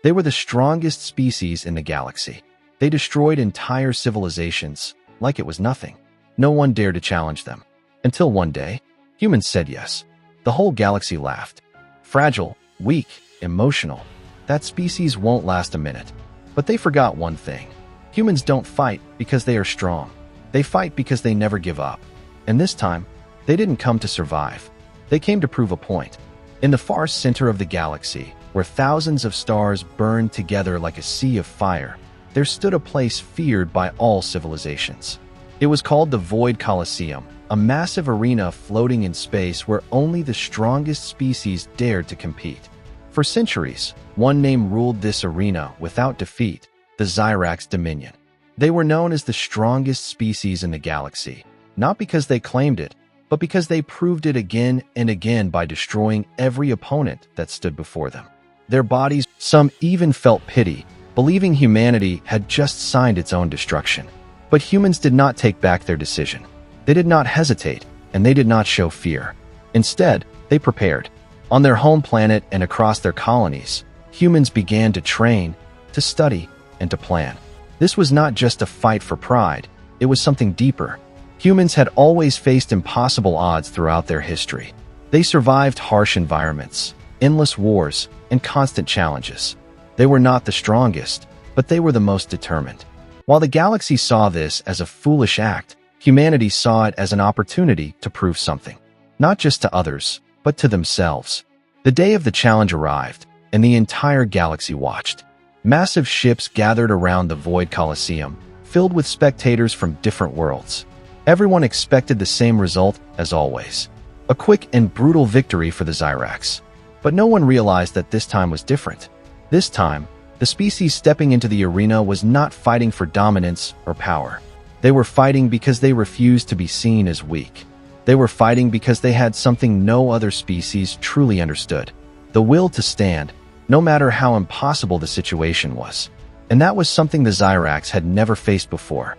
They were the strongest species in the galaxy. They destroyed entire civilizations like it was nothing. No one dared to challenge them. Until one day, humans said yes. The whole galaxy laughed. Fragile, weak, emotional. That species won't last a minute. But they forgot one thing. Humans don't fight because they are strong. They fight because they never give up. And this time, they didn't come to survive. They came to prove a point. In the far center of the galaxy, where thousands of stars burned together like a sea of fire, there stood a place feared by all civilizations. It was called the Void Colosseum, a massive arena floating in space where only the strongest species dared to compete. For centuries, one name ruled this arena without defeat: the Xyrax Dominion. They were known as the strongest species in the galaxy, not because they claimed it, but because they proved it again and again by destroying every opponent that stood before them. Their bodies, some even felt pity, believing humanity had just signed its own destruction. But humans did not take back their decision. They did not hesitate, and they did not show fear. Instead, they prepared. On their home planet and across their colonies, humans began to train, to study, and to plan. This was not just a fight for pride, it was something deeper. Humans had always faced impossible odds throughout their history. They survived harsh environments, endless wars, and constant challenges. They were not the strongest, but they were the most determined. While the galaxy saw this as a foolish act, humanity saw it as an opportunity to prove something. Not just to others, but to themselves. The day of the challenge arrived, and the entire galaxy watched. Massive ships gathered around the Void Colosseum, filled with spectators from different worlds. Everyone expected the same result as always: a quick and brutal victory for the Xyrax. But no one realized that this time was different. This time, the species stepping into the arena was not fighting for dominance or power. They were fighting because they refused to be seen as weak. They were fighting because they had something no other species truly understood: the will to stand, no matter how impossible the situation was. And that was something the Xyrax had never faced before.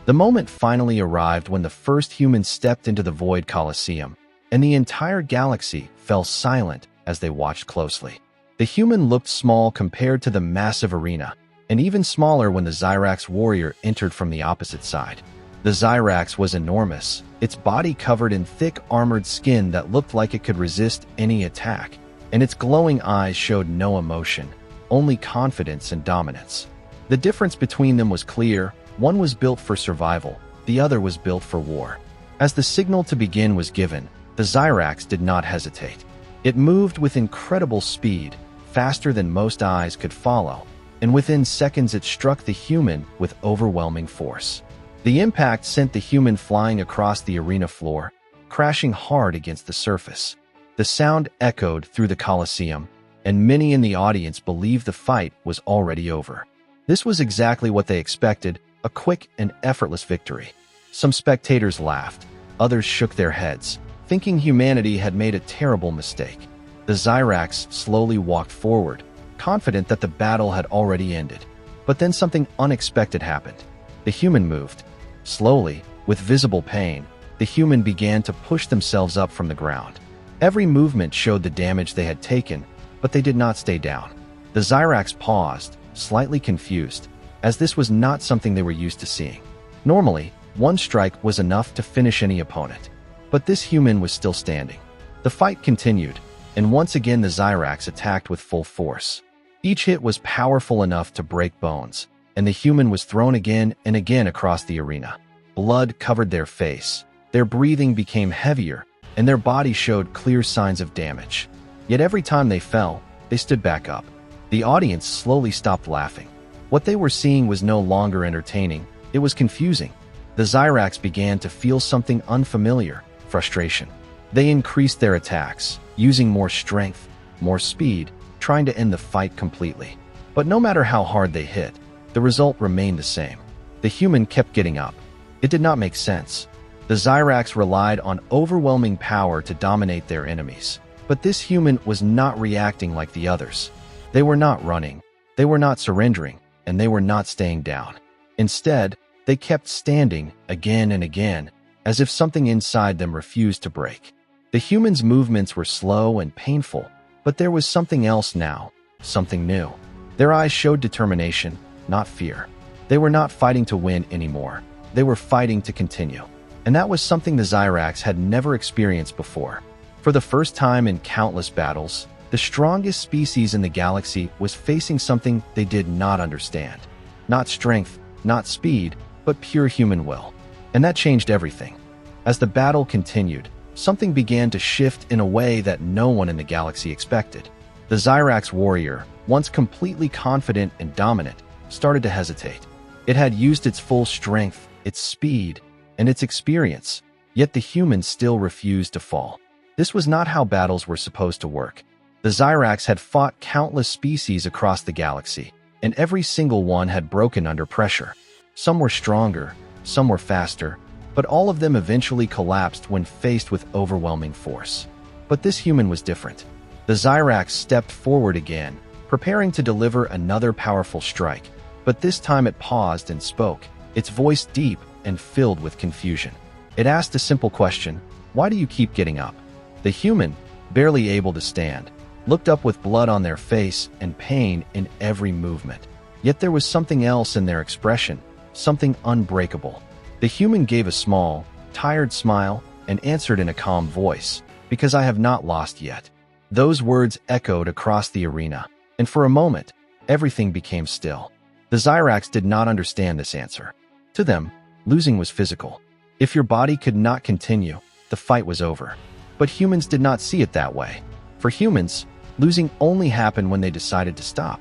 The moment finally arrived when the first humans stepped into the Void Colosseum, and the entire galaxy fell silent as they watched closely. The human looked small compared to the massive arena, and even smaller when the Xyrax warrior entered from the opposite side. The Xyrax was enormous, its body covered in thick armored skin that looked like it could resist any attack, and its glowing eyes showed no emotion, only confidence and dominance. The difference between them was clear: one was built for survival, the other was built for war. As the signal to begin was given, the Xyrax did not hesitate. It moved with incredible speed, faster than most eyes could follow, and within seconds it struck the human with overwhelming force. The impact sent the human flying across the arena floor, crashing hard against the surface. The sound echoed through the Colosseum, and many in the audience believed the fight was already over. This was exactly what they expected: a quick and effortless victory. Some spectators laughed, others shook their heads, thinking humanity had made a terrible mistake. The Xyrax slowly walked forward, confident that the battle had already ended. But then something unexpected happened. The human moved. Slowly, with visible pain, the human began to push themselves up from the ground. Every movement showed the damage they had taken, but they did not stay down. The Xyrax paused, slightly confused, as this was not something they were used to seeing. Normally, one strike was enough to finish any opponent. But this human was still standing. The fight continued, and once again the Xyrax attacked with full force. Each hit was powerful enough to break bones, and the human was thrown again and again across the arena. Blood covered their face, their breathing became heavier, and their body showed clear signs of damage. Yet every time they fell, they stood back up. The audience slowly stopped laughing. What they were seeing was no longer entertaining, it was confusing. The Xyrax began to feel something unfamiliar: frustration. They increased their attacks, using more strength, more speed, trying to end the fight completely. But no matter how hard they hit, the result remained the same. The human kept getting up. It did not make sense. The Xyrax relied on overwhelming power to dominate their enemies. But this human was not reacting like the others. They were not running, they were not surrendering, and they were not staying down. Instead, they kept standing again and again, as if something inside them refused to break. The human's movements were slow and painful, but there was something else now, something new. Their eyes showed determination, not fear. They were not fighting to win anymore. They were fighting to continue. And that was something the Xyrax had never experienced before. For the first time in countless battles, the strongest species in the galaxy was facing something they did not understand. Not strength, not speed, but pure human will. And that changed everything. As the battle continued, something began to shift in a way that no one in the galaxy expected. The Xyrax warrior, once completely confident and dominant, started to hesitate. It had used its full strength, its speed, and its experience, yet the humans still refused to fall. This was not how battles were supposed to work. The Xyrax had fought countless species across the galaxy, and every single one had broken under pressure. Some were stronger, some were faster, but all of them eventually collapsed when faced with overwhelming force. But this human was different. The Xyrax stepped forward again, preparing to deliver another powerful strike, but this time it paused and spoke, its voice deep and filled with confusion. It asked a simple question: "Why do you keep getting up?" The human, barely able to stand, looked up with blood on their face and pain in every movement. Yet there was something else in their expression, something unbreakable. The human gave a small, tired smile and answered in a calm voice, "Because I have not lost yet." Those words echoed across the arena, and for a moment, everything became still. The Xyrax did not understand this answer. To them, losing was physical. If your body could not continue, the fight was over. But humans did not see it that way. For humans, losing only happened when they decided to stop.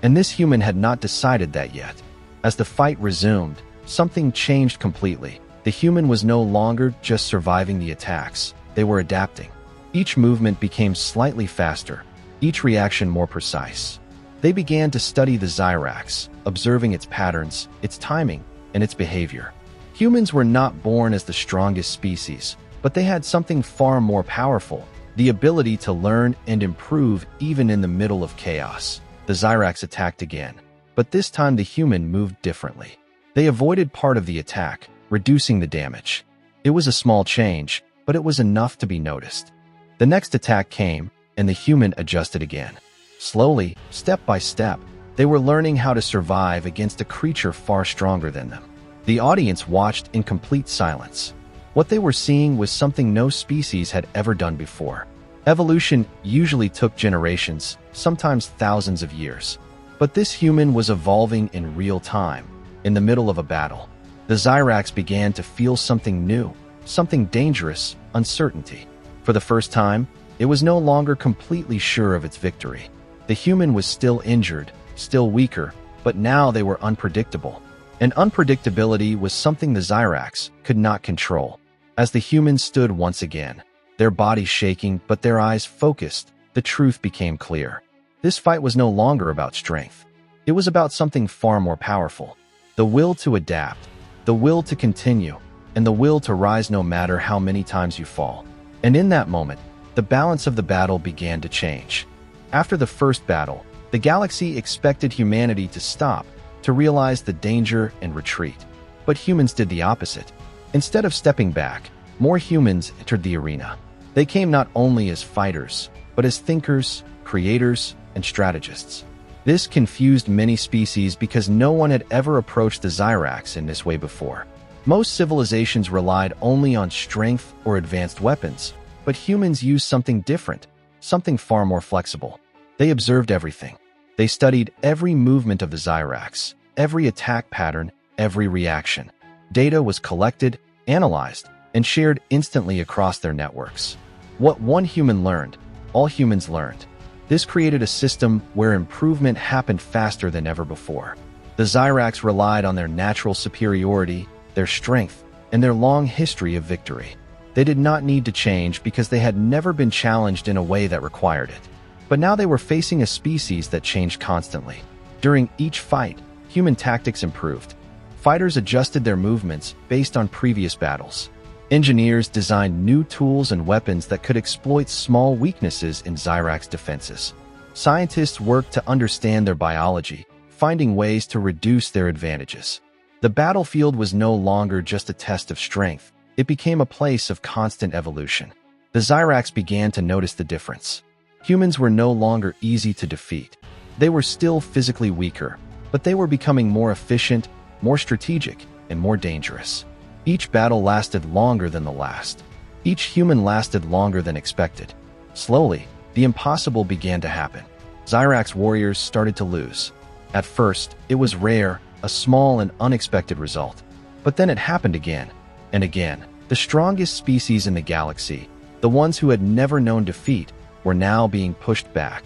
And this human had not decided that yet. As the fight resumed, something changed completely. The human was no longer just surviving the attacks. They were adapting. Each movement became slightly faster, each reaction more precise. They began to study the Xyrax, observing its patterns, its timing, and its behavior. Humans were not born as the strongest species, but they had something far more powerful: the ability to learn and improve even in the middle of chaos. The Xyrax attacked again, but this time the human moved differently. They avoided part of the attack, reducing the damage. It was a small change, but it was enough to be noticed. The next attack came, and the human adjusted again. Slowly, step by step, they were learning how to survive against a creature far stronger than them. The audience watched in complete silence. What they were seeing was something no species had ever done before. Evolution usually took generations, sometimes thousands of years. But this human was evolving in real time, in the middle of a battle. The Xyrax began to feel something new, something dangerous: uncertainty. For the first time, it was no longer completely sure of its victory. The human was still injured, still weaker, but now they were unpredictable. And unpredictability was something the Xyrax could not control. As the humans stood once again, their bodies shaking but their eyes focused, the truth became clear. This fight was no longer about strength. It was about something far more powerful: the will to adapt, the will to continue, and the will to rise no matter how many times you fall. And in that moment, the balance of the battle began to change. After the first battle, the galaxy expected humanity to stop, to realize the danger and retreat. But humans did the opposite. Instead of stepping back, more humans entered the arena. They came not only as fighters, but as thinkers, creators, and strategists. This confused many species because no one had ever approached the Xyrax in this way before. Most civilizations relied only on strength or advanced weapons, but humans used something different, something far more flexible. They observed everything. They studied every movement of the Xyrax, every attack pattern, every reaction. Data was collected, analyzed, and shared instantly across their networks. What one human learned, all humans learned. This created a system where improvement happened faster than ever before. The Xyrax relied on their natural superiority, their strength, and their long history of victory. They did not need to change because they had never been challenged in a way that required it. But now they were facing a species that changed constantly. During each fight, human tactics improved. Fighters adjusted their movements based on previous battles. Engineers designed new tools and weapons that could exploit small weaknesses in Xyrax defenses. Scientists worked to understand their biology, finding ways to reduce their advantages. The battlefield was no longer just a test of strength. It became a place of constant evolution. The Xyrax began to notice the difference. Humans were no longer easy to defeat. They were still physically weaker, but they were becoming more efficient, more strategic, and more dangerous. Each battle lasted longer than the last. Each human lasted longer than expected. Slowly, the impossible began to happen. Zyrax warriors started to lose. At first, it was rare, a small and unexpected result. But then it happened again and again. The strongest species in the galaxy, the ones who had never known defeat, were now being pushed back.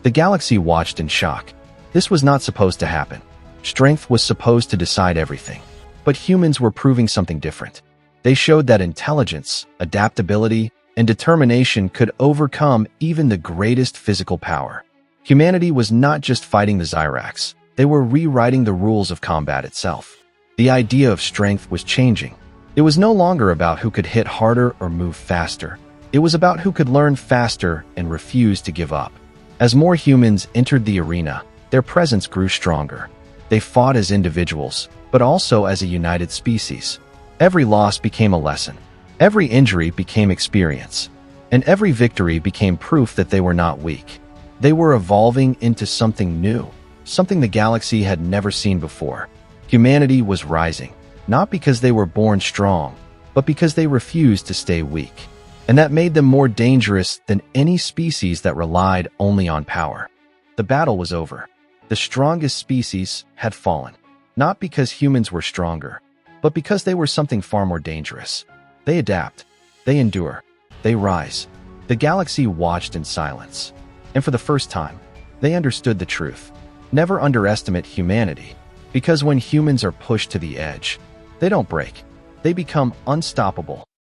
The galaxy watched in shock. This was not supposed to happen. Strength was supposed to decide everything. But humans were proving something different. They showed that intelligence, adaptability, and determination could overcome even the greatest physical power. Humanity was not just fighting the Zyrax. They were rewriting the rules of combat itself. The idea of strength was changing. It was no longer about who could hit harder or move faster. It was about who could learn faster and refuse to give up. As more humans entered the arena, their presence grew stronger. They fought as individuals, but also as a united species. Every loss became a lesson. Every injury became experience. And every victory became proof that they were not weak. They were evolving into something new, something the galaxy had never seen before. Humanity was rising, not because they were born strong, but because they refused to stay weak. And that made them more dangerous than any species that relied only on power. The battle was over. The strongest species had fallen, not because humans were stronger, but because they were something far more dangerous. They adapt, they endure, they rise. The galaxy watched in silence. And for the first time, they understood the truth. Never underestimate humanity, because when humans are pushed to the edge, they don't break. They become unstoppable.